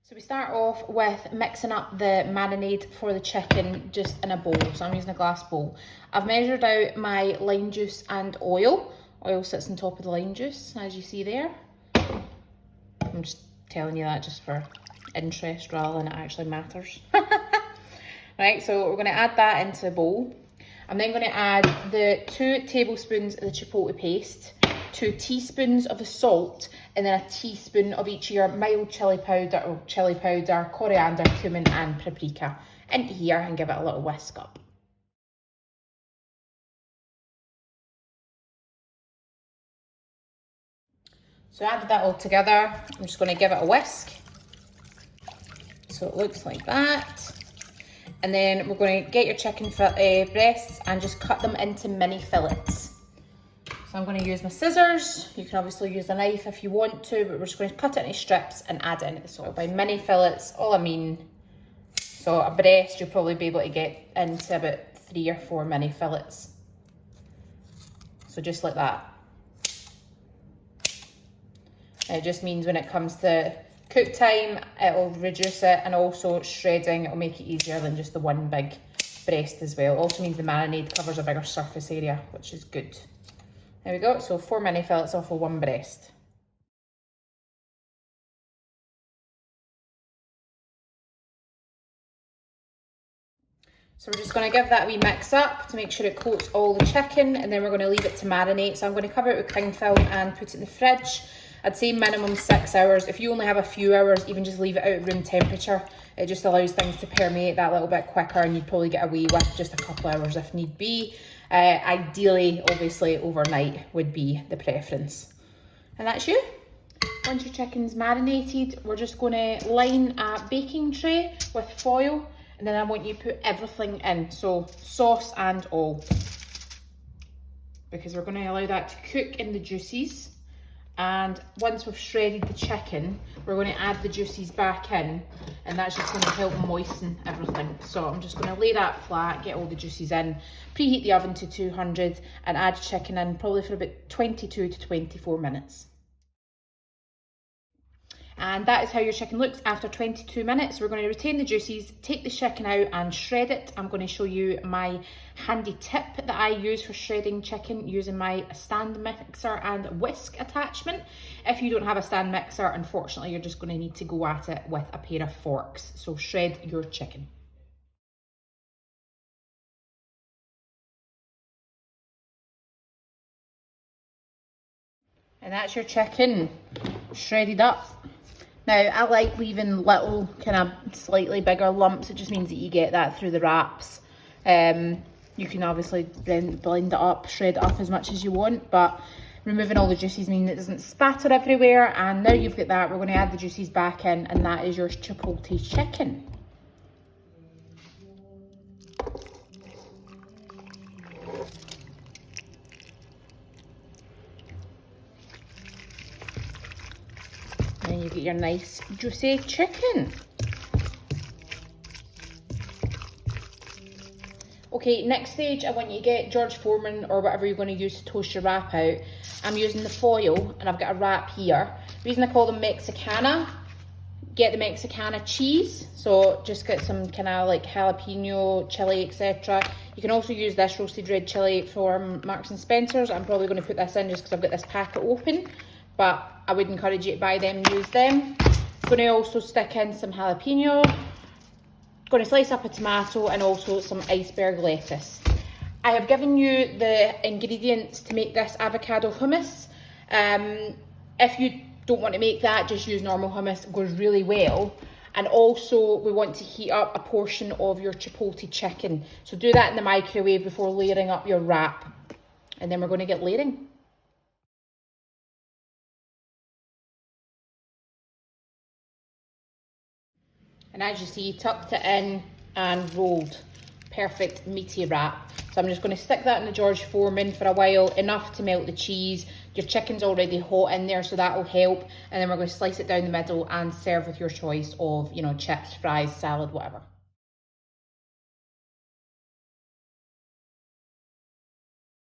So we start off with mixing up the marinade for the chicken just in a bowl. So I'm using a glass bowl. I've measured out my lime juice and oil. Oil sits on top of the lime juice, as you see there. I'm just telling you that just for interest rather than it actually matters. Right, so we're going to add that into a bowl. I'm then going to add the 2 tablespoons of the chipotle paste, 2 teaspoons of the salt, and then a teaspoon of each of your mild chili powder, coriander, cumin and paprika into here and give it a little whisk up. So I added that all together. I'm just going to give it a whisk. So it looks like that. And then we're going to get your chicken breasts and just cut them into mini fillets. So I'm going to use my scissors. You can obviously use a knife if you want to, but we're just going to cut it into strips and add it into the soil. By mini fillets, all I mean, so a breast, you'll probably be able to get into about 3 or 4 mini fillets. So just like that. And it just means when it comes to cook time, it'll reduce it, and also shredding, it'll make it easier than just the one big breast as well. It also means the marinade covers a bigger surface area, which is good. There we go, so 4 mini fillets off of 1 breast. So we're just going to give that a wee mix up to make sure it coats all the chicken, and then we're going to leave it to marinate. So I'm going to cover it with cling film and put it in the fridge. I'd say minimum 6 hours. If you only have a few hours, even just leave it out at room temperature. It just allows things to permeate that little bit quicker, and you'd probably get away with just a couple hours if need be. Ideally, obviously, overnight would be the preference. And that's you. Once your chicken's marinated, we're just going to line a baking tray with foil, and then I want you to put everything in, so sauce and all, because we're going to allow that to cook in the juices. And once we've shredded the chicken, we're going to add the juices back in, and that's just going to help moisten everything. So I'm just going to lay that flat, get all the juices in, preheat the oven to 200 and add chicken in probably for about 22 to 24 minutes. And that is how your chicken looks after 22 minutes. We're going to retain the juices, take the chicken out and shred it. I'm going to show you my handy tip that I use for shredding chicken using my stand mixer and whisk attachment. If you don't have a stand mixer, unfortunately, you're just going to need to go at it with a pair of forks. So shred your chicken. And that's your chicken shredded up. Now, I like leaving little, kind of slightly bigger lumps. It just means that you get that through the wraps. You can obviously then blend it up, shred it up as much as you want, but removing all the juices means it doesn't spatter everywhere. And now you've got that, we're going to add the juices back in, and that is your Chipotle chicken. And you get your nice juicy chicken. Okay, next stage, I want you to get George Foreman or whatever you're going to use to toast your wrap out. I'm using the foil, and I've got a wrap here. The reason I call them Mexicana, get the Mexicana cheese. So just get some kind of like jalapeno, chili, etc. You can also use this roasted red chili from Marks and Spencer's. I'm probably going to put this in just because I've got this packet open, but I would encourage you to buy them and use them. Going to also stick in some jalapeno. Going to slice up a tomato and also some iceberg lettuce. I have given you the ingredients to make this avocado hummus. If you don't want to make that, just use normal hummus. It goes really well. And also we want to heat up a portion of your Chipotle chicken. So do that in the microwave before layering up your wrap. And then we're going to get layering. And as you see, tucked it in and rolled. Perfect meaty wrap. So I'm just going to stick that in the George Foreman for a while, enough to melt the cheese. Your chicken's already hot in there, so that will help. And then we're going to slice it down the middle and serve with your choice of, you know, chips, fries, salad, whatever.